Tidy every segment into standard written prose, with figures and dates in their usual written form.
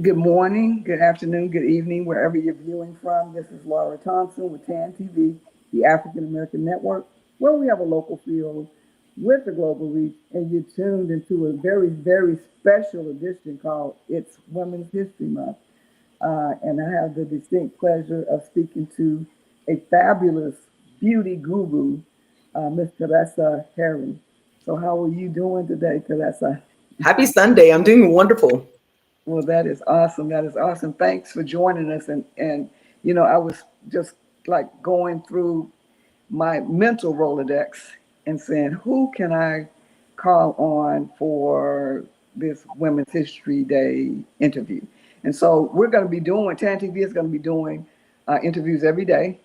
Good morning, good afternoon, good evening, wherever you're viewing from. This is Laura Thompson with TAN TV, the African American Network, where we have a local feel with a global reach, and you're tuned into a very, very special edition called It's Women's History Month. And I have the distinct pleasure of speaking to a fabulous beauty guru, Miss Teresa Herring. So, how are you doing today, Teresa? Happy Sunday. I'm doing wonderful. Well, that is awesome. That is awesome. Thanks for joining us. And I was just like going through my mental Rolodex and saying, who can I call on for this Women's History Day interview? And so we're going to be doing, TAN TV is going to be doing interviews every day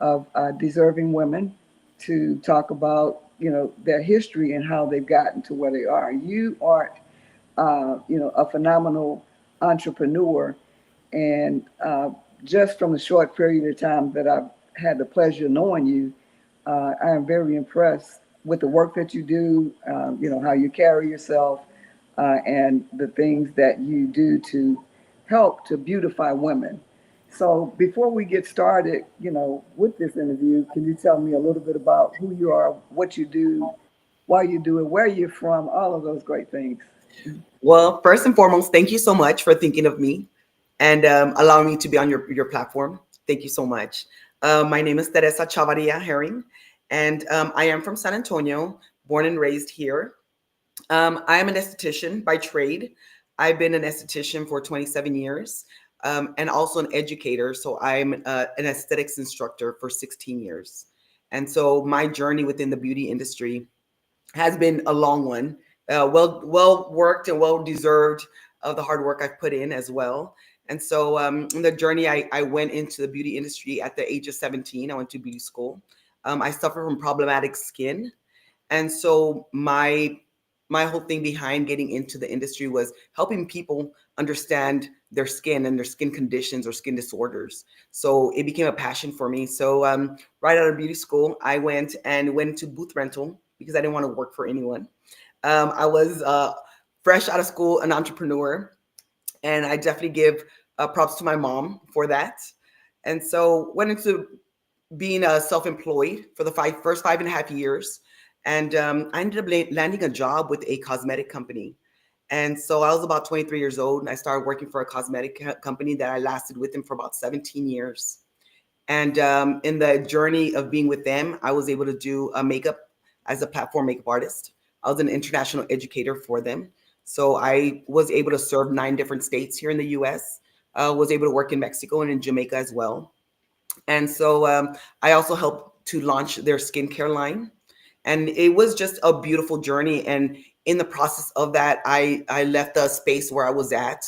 of deserving women to talk about, their history and how they've gotten to where they are. You are a phenomenal entrepreneur. And just from the short period of time that I've had the pleasure of knowing you, I am very impressed with the work that you do, how you carry yourself, and the things that you do to help to beautify women. So before we get started, with this interview, can you tell me a little bit about who you are, what you do, why you do it, where you're from, all of those great things? Well, first and foremost, thank you so much for thinking of me and allowing me to be on your platform. Thank you so much. My name is Teresa Chavarria-Herring, and I am from San Antonio, born and raised here. I am an esthetician by trade. I've been an esthetician for 27 years and also an educator. So I'm an aesthetics instructor for 16 years. And so my journey within the beauty industry has been a long one. Well worked and well deserved of the hard work I've put in as well. And so in the journey, I went into the beauty industry at the age of 17. I went to beauty school. I suffer from problematic skin, and so my whole thing behind getting into the industry was helping people understand their skin and their skin conditions or skin disorders. So it became a passion for me. So right out of beauty school, I went to booth rental because I didn't want to work for anyone. I was fresh out of school, an entrepreneur, and I definitely give props to my mom for that. And so went into being self-employed for the first 5.5 years, and I ended up landing a job with a cosmetic company. And so I was about 23 years old, and I started working for a cosmetic company that I lasted with them for about 17 years. And in the journey of being with them, I was able to do makeup as a platform makeup artist. I was an international educator for them. So I was able to serve 9 different states here in the US, was able to work in Mexico and in Jamaica as well. And so I also helped to launch their skincare line. And it was just a beautiful journey. And in the process of that, I left the space where I was at,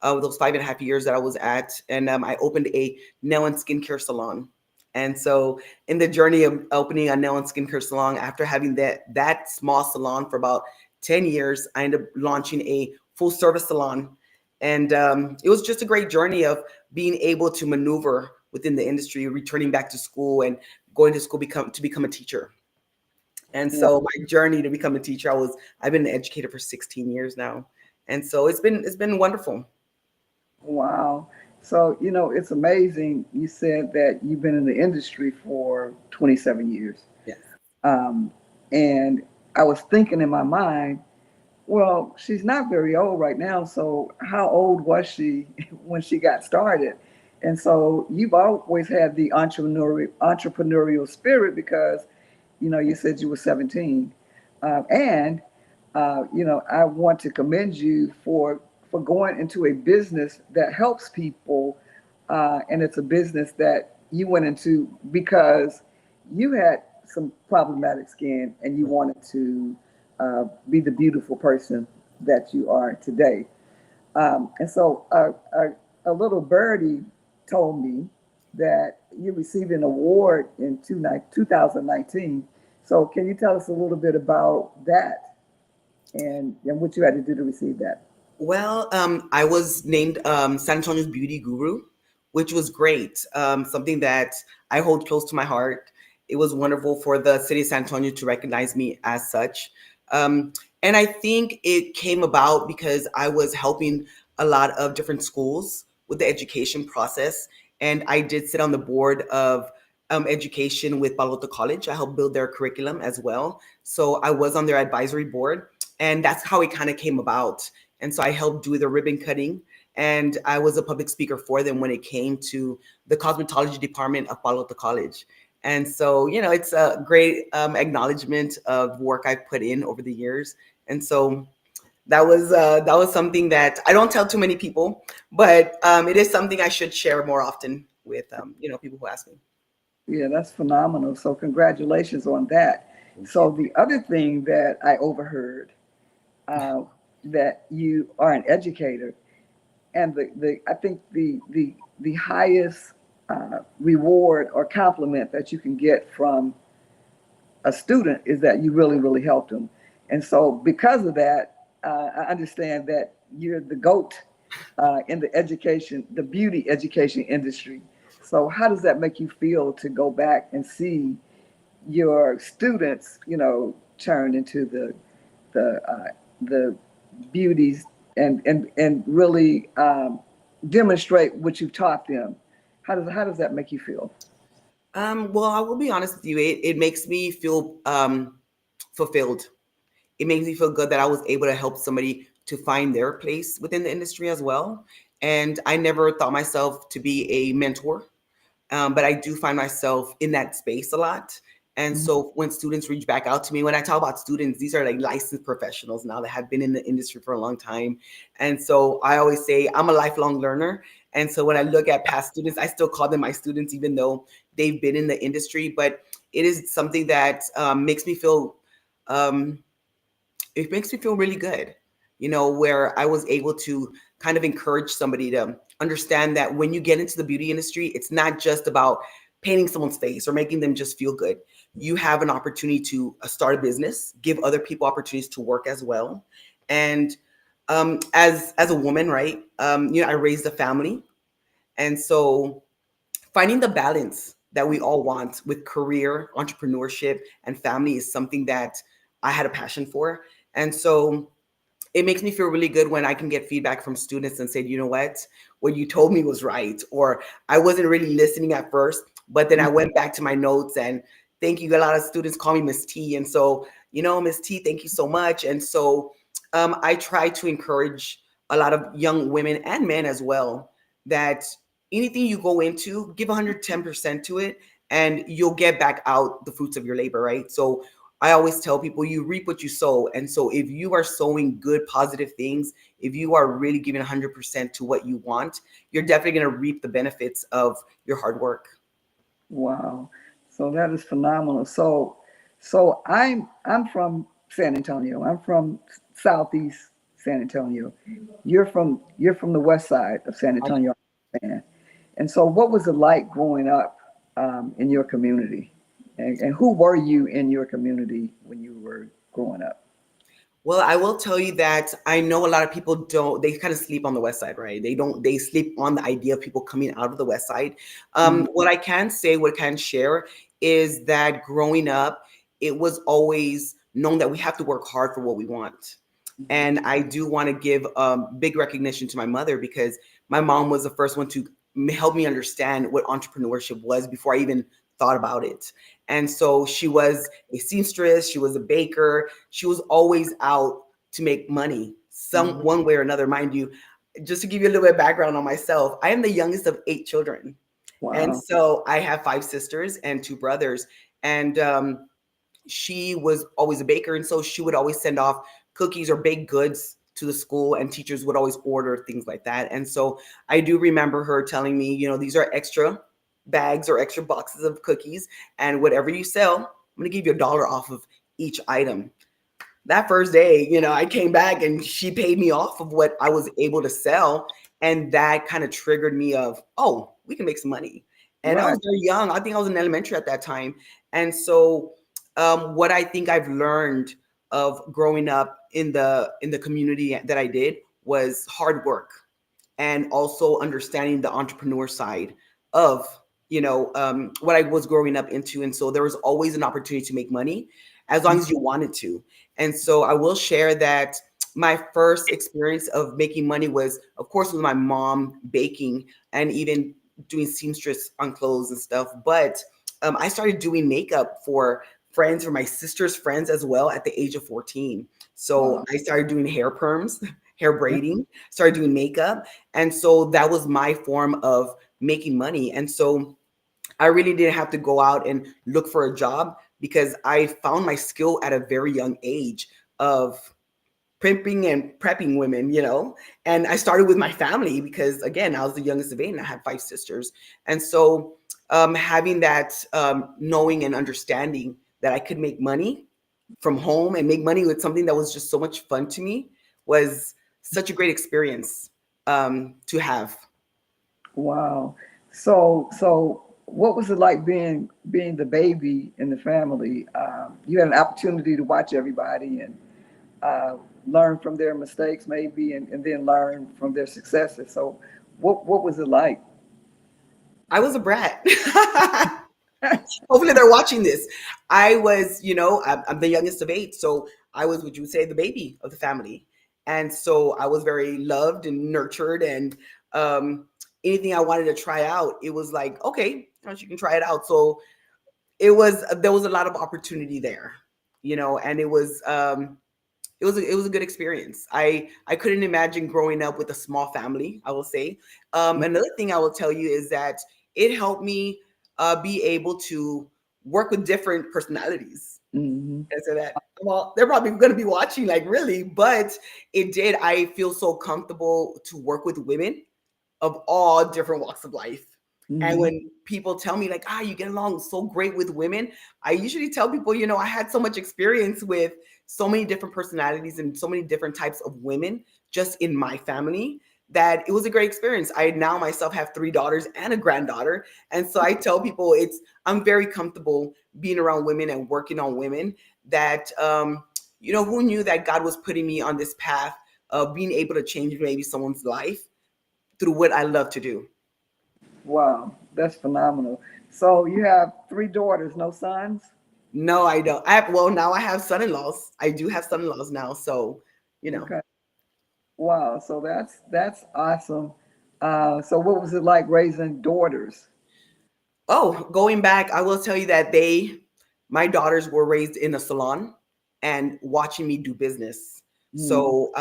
those 5.5 years that I was at, and I opened a nail and skincare salon. And so in the journey of opening a nail and skincare salon, after having that small salon for about 10 years, I ended up launching a full service salon. And it was just a great journey of being able to maneuver within the industry, returning back to school and going to school to become a teacher. And Yeah. so my journey to become a teacher, I've been an educator for 16 years now. And so it's been wonderful. Wow. So, it's amazing. You said that you've been in the industry for 27 years. Yes. Um, and I was thinking in my mind, well, she's not very old right now. So, how old was she when she got started? And so, you've always had the entrepreneurial spirit because, you said you were 17. And I want to commend you for going into a business that helps people, and it's a business that you went into because you had some problematic skin and you wanted to be the beautiful person that you are today. And so a little birdie told me that you received an award in 2019. So can you tell us a little bit about that and what you had to do to receive that? Well, I was named San Antonio's beauty guru, which was great. Something that I hold close to my heart. It was wonderful for the city of San Antonio to recognize me as such. And I think it came about because I was helping a lot of different schools with the education process. And I did sit on the board of education with Palo Alto College. I helped build their curriculum as well. So I was on their advisory board, and that's how it kind of came about. And so I helped do the ribbon cutting, and I was a public speaker for them when it came to the cosmetology department of Palo Alto College. And so, it's a great acknowledgement of work I've put in over the years. And so that was something that I don't tell too many people, but it is something I should share more often with people who ask me. Yeah, that's phenomenal. So congratulations on that. Thank So you. the other thing that I overheard, uh, that you are an educator, and the I think the highest reward or compliment that you can get from a student is that you really helped them. And so because of that, I understand that you're the GOAT in the education, the beauty education industry. So how does that make you feel to go back and see your students, turn into the beauties, and really demonstrate what you've taught them? How does that make you feel? Well, I will be honest with you. It makes me feel fulfilled. It makes me feel good that I was able to help somebody to find their place within the industry as well. And I never thought myself to be a mentor, but I do find myself in that space a lot. And Mhm. so when students reach back out to me, when I talk about students, these are like licensed professionals now that have been in the industry for a long time. And so I always say I'm a lifelong learner. And so when I look at past students, I still call them my students, even though they've been in the industry. But it is something that makes me feel um, it makes me feel really good, where I was able to kind of encourage somebody to understand that when you get into the beauty industry, it's not just about painting someone's face or making them just feel good. You have an opportunity to start a business, give other people opportunities to work as well. And as a woman, right? I raised a family, and so finding the balance that we all want with career, entrepreneurship, and family is something that I had a passion for. And so it makes me feel really good when I can get feedback from students and say, what you told me was right, or I wasn't really listening at first, but then I went back to my notes and thank you. A lot of students call me Miss T. And so, Miss T, thank you so much. And so I try to encourage a lot of young women and men as well that anything you go into, give 110% to it, and you'll get back out the fruits of your labor, right? So I always tell people you reap what you sow. And so if you are sowing good, positive things, if you are really giving 100% to what you want, you're definitely going to reap the benefits of your hard work. Wow. So that is phenomenal. So I'm from San Antonio. I'm from Southeast San Antonio. You're from the west side of San Antonio. Man. And so what was it like growing up in your community? And who were you in your community when you were growing up? Well, I will tell you that I know a lot of people they kind of sleep on the West Side, right? They sleep on the idea of people coming out of the West Side. Mhm. What I can say, what I can share is that growing up, it was always known that we have to work hard for what we want. And I do want to give big recognition to my mother because my mom was the first one to help me understand what entrepreneurship was before I even thought about it. And so she was a seamstress, she was a baker, she was always out to make money, some Mhm. one way or another. Mind you, just to give you a little bit of background on myself, I am the youngest of 8 children. And Wow. so I have 5 sisters and 2 brothers. And she was always a baker, and so she would always send off cookies or baked goods to the school, and teachers would always order things like that. And so I do remember her telling me, these are extra bags or extra boxes of cookies, and whatever you sell, I'm going to give you $1 off of each item. That first day, I came back and she paid me off of what I was able to sell. And that kind of triggered me of, oh, we can make some money. And I Right. was very young. I think I was in elementary at that time. And so what I think I've learned of growing up in the community that I did was hard work, and also understanding the entrepreneur side of what I was growing up into. And so there was always an opportunity to make money as long as you wanted to. And so I will share that my first experience of making money was, of course, with my mom baking and even doing seamstress on clothes and stuff. But I started doing makeup for friends, for my sister's friends as well at the age of 14. So Wow. I started doing hair perms, hair braiding, started doing makeup. And so that was my form of making money. And so I really didn't have to go out and look for a job because I found my skill at a very young age of primping and prepping women, and I started with my family because, again, I was the youngest of eight and I had five sisters. And so having that knowing and understanding that I could make money from home and make money with something that was just so much fun to me was such a great experience to have. Wow. So what was it like being the baby in the family? You had an opportunity to watch everybody and uh, learn from their mistakes, maybe, and then learn from their successes. So, what was it like? I was a brat. Hopefully they're watching this. I was, I'm the youngest of eight, so I was, would you say, the baby of the family. And so I was very loved and nurtured, and um, anything I wanted to try out, it was like, okay, you can try it out. So there was a lot of opportunity there, and it was a good experience. I couldn't imagine growing up with a small family, I will say. Another thing I will tell you is that it helped me be able to work with different personalities. Mm-hmm. And so that, well, they're probably going to be watching, like, really, but it did. I feel so comfortable to work with women of all different walks of life. And Mm-hmm. when people tell me, like, you get along so great with women, I usually tell people, I had so much experience with so many different personalities and so many different types of women just in my family that it was a great experience. I now myself have three daughters and a granddaughter. And so I tell people I'm very comfortable being around women and working on women that, who knew that God was putting me on this path of being able to change maybe someone's life through what I love to do. Wow, that's phenomenal. So you have three daughters, no sons? No, I don't. Well, now I have son-in-laws. I do have son-in-laws now, so you know. Okay. Wow. So that's awesome. So what was it like raising daughters? Oh, going back, I will tell you that my daughters were raised in a salon and watching me do business. Mm-hmm. So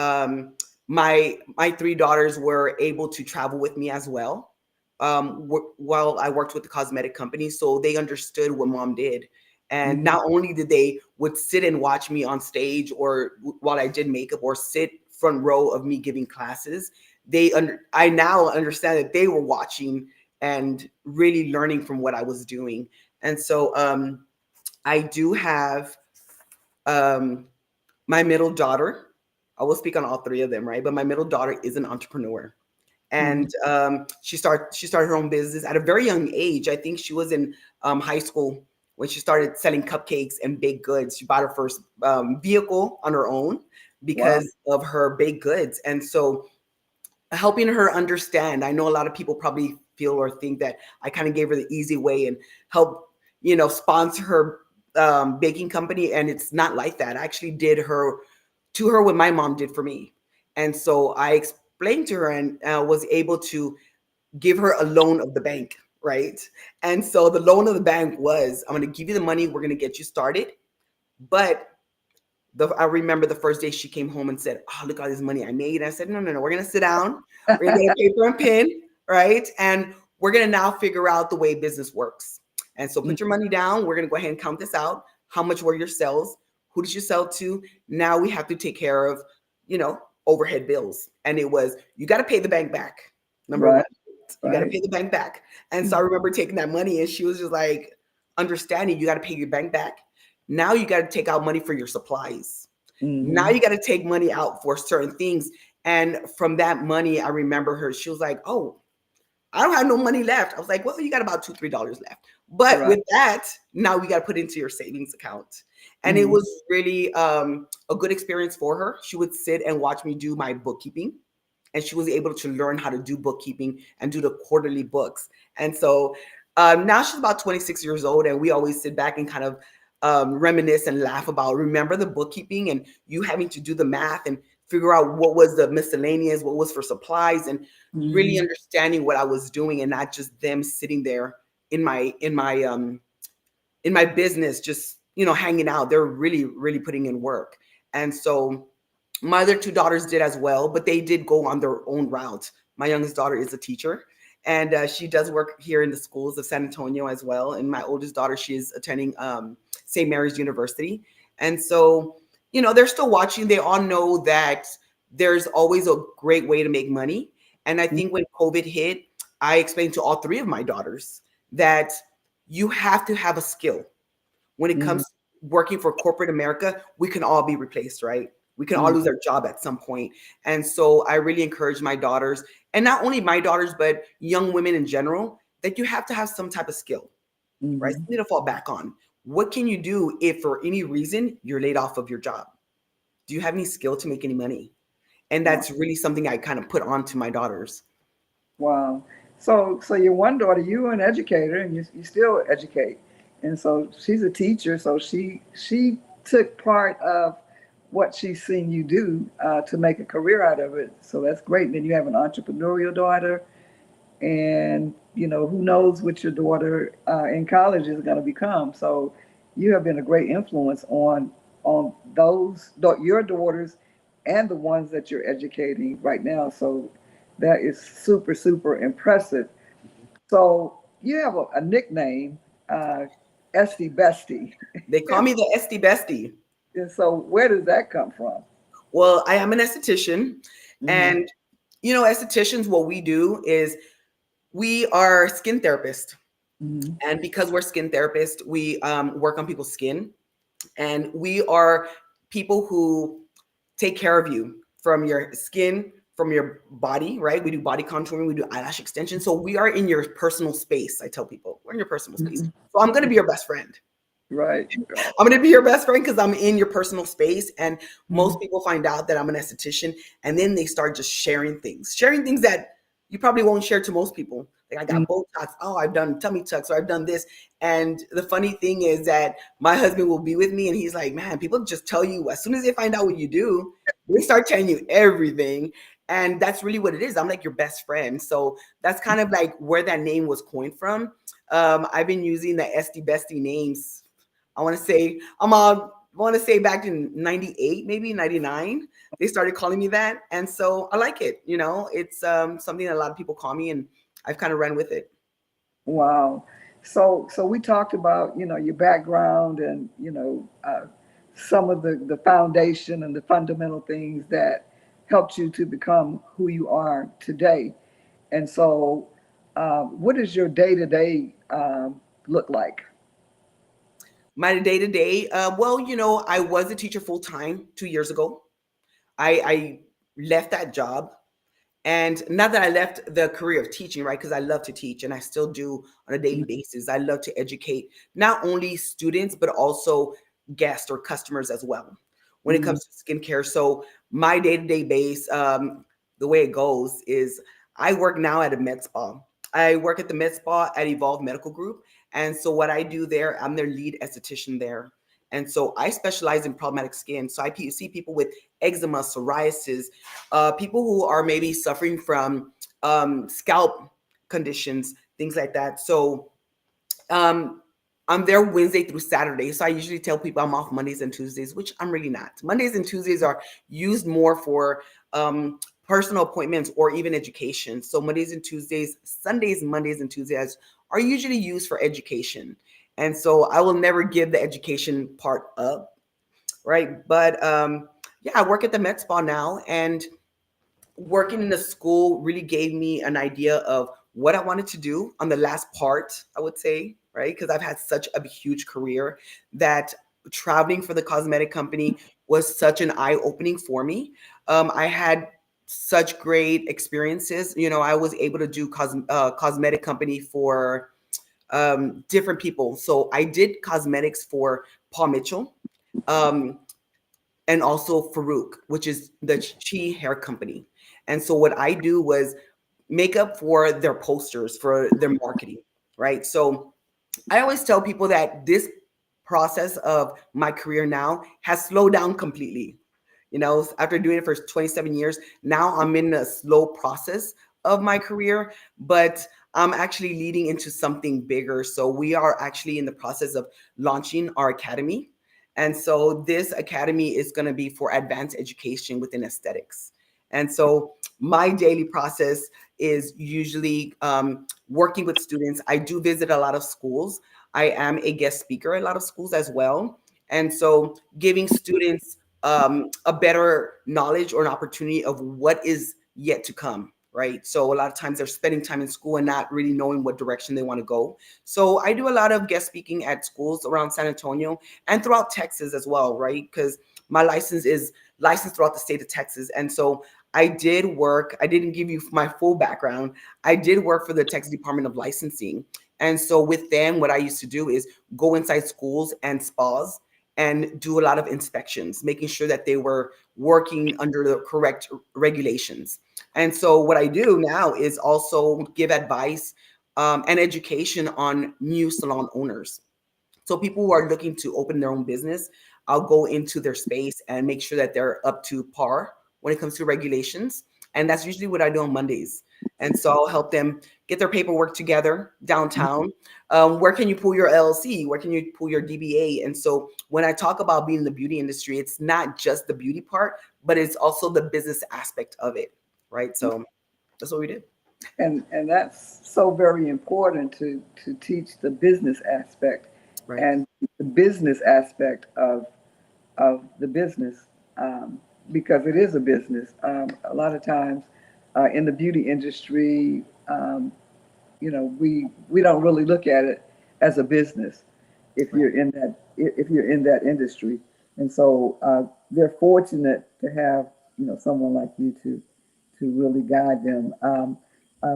my three daughters were able to travel with me as well, while I worked with the cosmetic company. So they understood what mom did. And Mm-hmm. not only did they would sit and watch me on stage or while I did makeup or sit front row of me giving classes, I now understand that they were watching and really learning from what I was doing. And so I do have um, my middle daughter. I will speak on all three of them, right? But my middle daughter is an entrepreneur, Mm-hmm. and she started her own business at a very young age. I think she was in high school when she started selling cupcakes and baked goods. She bought her first vehicle on her own Wow. because of her baked goods, and so helping her understand. I know a lot of people probably feel or think that I kind of gave her the easy way and help, sponsor her baking company. And it's not like that. I actually did her what my mom did for me. And so I explained to her and was able to give her a loan of the bank. Right. And so the loan of the bank was, I'm going to give you the money. We're going to get you started. But I remember the first day she came home and said, "Oh, look at all this money I made." And I said, "No, no, no. We're gonna sit down. We're gonna get a paper and pen, right? And we're gonna now figure out the way business works. And so put your money down. We're gonna go ahead and count this out. How much were your sales? Who did you sell to? Now we have to take care of, overhead bills. And it was, you got to pay the bank back. Number Right. one, you got to Right. pay the bank back. And so I remember taking that money, and she was just like, understanding you got to pay your bank back. Now you got to take out money for your supplies. Now Mm-hmm. you got to take money out for certain things. And from that money, I remember her, she was like, "Oh, I don't have no money left." I was like, "Well, you got about $2, $3 left. But Right. with that, now we got to put into your savings account." And it Mm-hmm. was really a good experience for her. She would sit and watch me do my bookkeeping, and she was able to learn how to do bookkeeping and do the quarterly books. And so now she's about 26 years old, and we always sit back and kind of reminisce and laugh about, remember the bookkeeping and you having to do the math and figure out what was the miscellaneous, what was for supplies, and really Mhm. understanding what I was doing, and not just them sitting there in my business, just hanging out. They're really, really putting in work. And so my other two daughters did as well, but they did go on their own route. My youngest daughter is a teacher, and she does work here in the schools of San Antonio as well. And my oldest daughter, she is attending St. Mary's University. And so, they're still watching. They all know that there's always a great way to make money. And I think when COVID hit, I explained to all three of my daughters that you have to have a skill. When it Mhm. comes to working for corporate America, we can all be replaced, right? We can all Mhm. lose our job at some point. And so I really encourage my daughters, and not only my daughters, but young women in general, that you have to have some type of skill, right? Mhm. Something to fall back on. What can you do if for any reason you're laid off of your job? Do you have any skill to make any money? And Wow. that's really something I kind of put on to my daughters. Wow. So your one daughter, you were an educator, and you still educate, and so she's a teacher. So she took part of what she's seen you do to make a career out of it. So that's great. And then you have an entrepreneurial daughter, and who knows what your daughter in college is going to become. So you have been a great influence on your daughters and the ones that you're educating right now. So that is super super impressive. So you have a nickname, uh, Esty Bestie. They call me the SD Bestie. And so where does that come from? Well, I am an esthetician, Hmm. and estheticians, what we do is we are skin therapists. Hmm. And because we're skin therapists, we work on people's skin, and we are people who take care of you from your skin, from your body, right? We do body contouring, we do eyelash extension. So we are in your personal space. I tell people, we're in your personal space. Hmm. So I'm going to be your best friend. Right, right. I'm going to be your best friend because I'm in your personal space. And Hmm. most people find out that I'm an esthetician, and then they start just sharing things that you probably won't share to most people. Like, I got Botox. Oh, I've done tummy tucks, or I've done this. And the funny thing is that my husband will be with me, and he's like, man, people just tell you as soon as they find out what you do, they start telling you everything. And that's really what it is. I'm like your best friend. So that's kind of like where that name was coined from. I've been using the SD Bestie names. I want to say back in 98, maybe 99, they started calling me that. And so I like it. It's something that a lot of people call me, and I've kind of run with it. Wow. So we talked about, your background and, some of the foundation and the fundamental things that helped you to become who you are today. And so, what does your day to day look like? My day to day, well, I was a teacher full time 2 years ago. I left that job. And not that I left the career of teaching, right? Because I love to teach, and I still do on a daily basis. I love to educate not only students, but also guests or customers as well when it Mm-hmm. comes to skincare. So my day-to-day base, the way it goes is I work now at a med spa. I work at the med spa at Evolve Medical Group. And so what I do there, I'm their lead esthetician there. And so I specialize in problematic skin. So see people with eczema, psoriasis, people who are maybe suffering from scalp conditions, things like that. So um, I'm there Wednesday through Saturday. So I usually tell people I'm off Mondays and Tuesdays, which I'm really not. Mondays and Tuesdays are used more for personal appointments or even education. So Mondays and Tuesdays, Sundays, Mondays and Tuesdays are usually used for education. And so I will never give the education part up, right? But yeah, I work at the Met Spa now, and working in the school really gave me an idea of what I wanted to do on the last part, I would say, right? Because I've had such a huge career that traveling for the cosmetic company was such an eye opening for me. I had such great experiences. I was able to do cosmetic company for different people. So I did cosmetics for Paul Mitchell. Um, and also Farouk, which is the Chi hair company. And so what I do was makeup for their posters, for their marketing, right? So I always tell people that this process of my career now has slowed down completely. after doing it for 27 years. Now I'm in a slow process of my career, but I'm actually leading into something bigger. So we are actually in the process of launching our academy. And so this academy is going to be for advanced education within aesthetics. And so my daily process is usually working with students. I do visit a lot of schools. I am a guest speaker at a lot of schools as well. And so giving students a better knowledge or an opportunity of what is yet to come, right? So a lot of times they're spending time in school and not really knowing what direction they want to go. So I do a lot of guest speaking at schools around San Antonio and throughout Texas as well, right? Because my license is licensed throughout the state of Texas. And so I did work, I didn't give you my full background. I did work for the Texas Department of Licensing. And so with them, what I used to do is go inside schools and spas and do a lot of inspections, making sure that they were working under the correct regulations. And so what I do now is also give advice and education on new salon owners. So people who are looking to open their own business, I'll go into their space and make sure that they're up to par when it comes to regulations. And that's usually what I do on Mondays. And so I'll help them get their paperwork together downtown. Where can you pull your LLC? Where can you pull your DBA? And so when I talk about being in the beauty industry, it's not just the beauty part, but it's also the business aspect of it, right? So that's what we did. And that's so very important to teach the business aspect Right. and the business aspect of the business, because it is a business. A lot of times in the beauty industry, we don't really look at it as a business Right. if you're in that industry. And so they're fortunate to have someone like you to really guide them.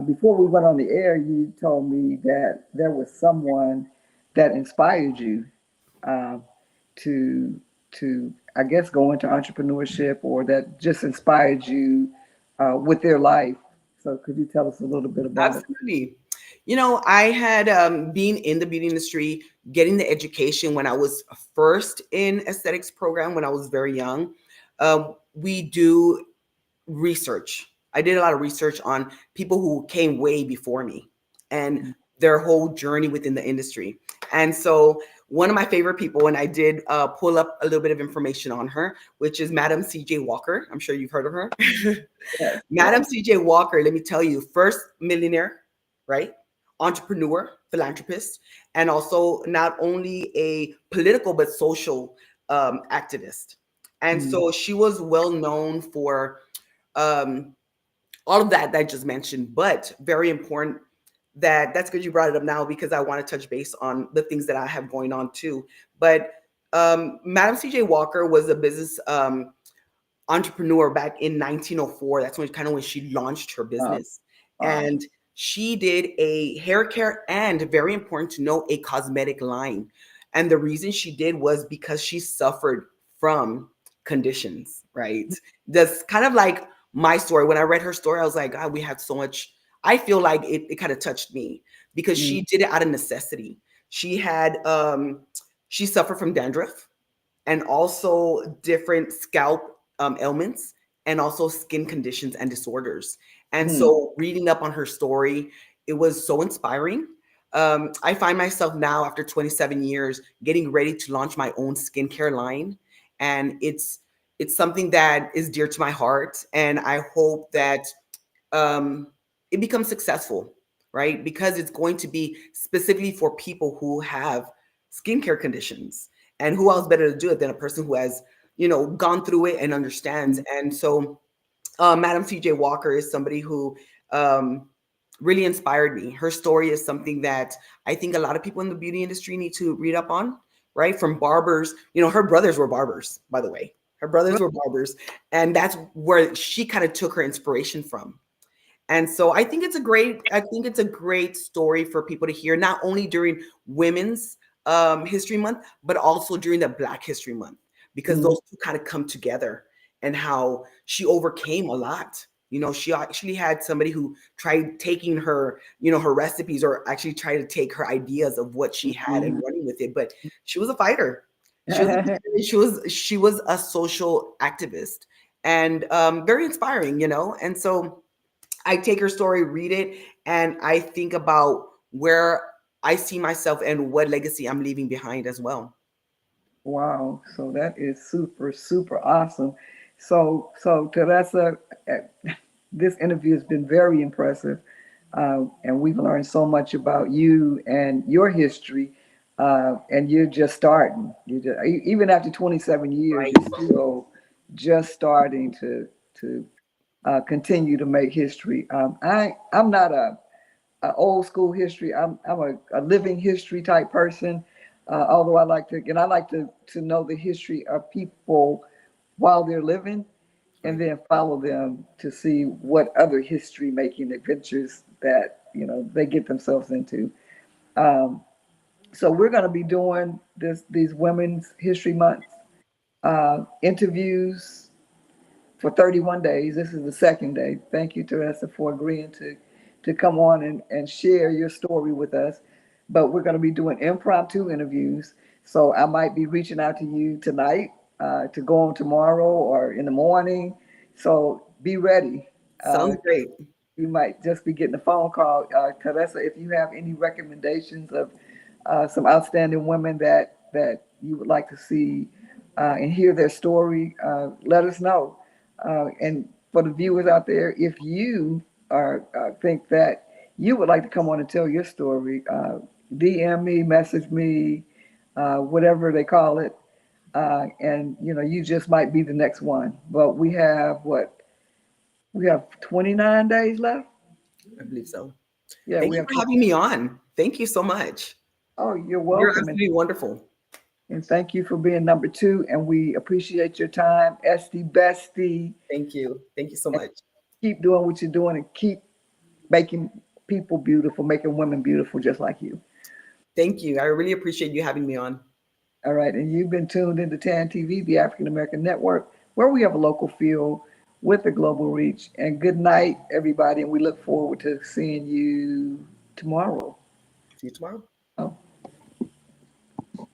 Before we went on the air, you told me that there was someone that inspired you uh, to I guess go into entrepreneurship, or that just inspired you with their life. So could you tell us a little bit about it? Absolutely. I had been in the beauty industry, getting the education when I was first in aesthetics program when I was very young. We do research. I did a lot of research on people who came way before me and their whole journey within the industry. And so one of my favorite people, and I did pull up a little bit of information on her, which is Madam C.J. Walker. I'm sure you've heard of her. Yes, Madam yes. C.J. Walker, let me tell you, first millionaire, right? Entrepreneur, philanthropist, and also not only a political but social activist. And Mm, so she was well known for um, all of that I just mentioned, but very important that's good you brought it up now because I want to touch base on the things that I have going on too. But Madam CJ Walker was a business entrepreneur back in 1904. That's when she launched her wow, business. wow. And she did a hair care and, very important to know, a cosmetic line. And the reason she did was because she suffered from conditions, right? That's kind of like my story. When I read her story, I was like, God, we have so much. I feel like it kind of touched me because Mm, she did it out of necessity. She had she suffered from dandruff and also different scalp ailments and also skin conditions and disorders. And mm, so reading up on her story, it was so inspiring. I find myself now after 27 years getting ready to launch my own skincare line. And it's something that is dear to my heart. And I hope that um, it becomes successful, right? Because it's going to be specifically for people who have skincare conditions. And who else better to do it than a person who has, gone through it and understands. mm, And so, Madam CJ Walker is somebody who um, really inspired me. Her story is something that I think a lot of people in the beauty industry need to read up on, right? From barbers, her brothers were barbers, by the way. Her brothers were barbers. And that's where she kind of took her inspiration from. And so I think it's a great story for people to hear, not only during Women's History Month, but also during the Black History Month, because mm, those two kind of come together and how she overcame a lot. She actually had somebody who tried taking her recipes, or actually tried to take her ideas of what she had and mm, running with it. But she was a fighter. She was a missionary. She was a social activist, and very inspiring, you know. And so I take her story, read it, and I think about where I see myself and what legacy I'm leaving behind as well. Wow. So that is super, super awesome. So Teresa, this interview has been very impressive, and we've learned so much about you and your history. And you're just starting. Even after 27 years, Right. you're still just starting to continue to make history. I'm not a old school history. I'm a living history type person. Although I like to know the history of people while they're living, and Right. then follow them to see what other history making adventures that they get themselves into. Um, so we're going to be doing these Women's History Month interviews for 31 days. This is the second day. Thank you, Teresa, for agreeing to come on and share your story with us. But we're going to be doing impromptu interviews. So I might be reaching out to you tonight to go on tomorrow or in the morning. So be ready. Uh, Sounds great. you might just be getting a phone call. Teresa, if you have any recommendations of some outstanding women that you would like to see and hear their story, let us know. And for the viewers out there, if you are think that you would like to come on and tell your story, DM me, message me, whatever they call it, and you just might be the next one. But we have what? We have 29 days left. I believe so. Yeah, Thank we you have for 20. having me on. Thank you so much. Oh, you're You're welcome. absolutely wonderful. And thank you for being number two. And we appreciate your time, Esty Bestie. Thank you. Thank you so And much. keep doing what you're doing and keep making people beautiful, making women beautiful just like you. Thank you. I really appreciate you having me on. All right. And you've been tuned into TAN TV, the African American Network, where we have a local feel with a global reach. And good night, everybody. And we look forward to seeing you tomorrow. See you tomorrow.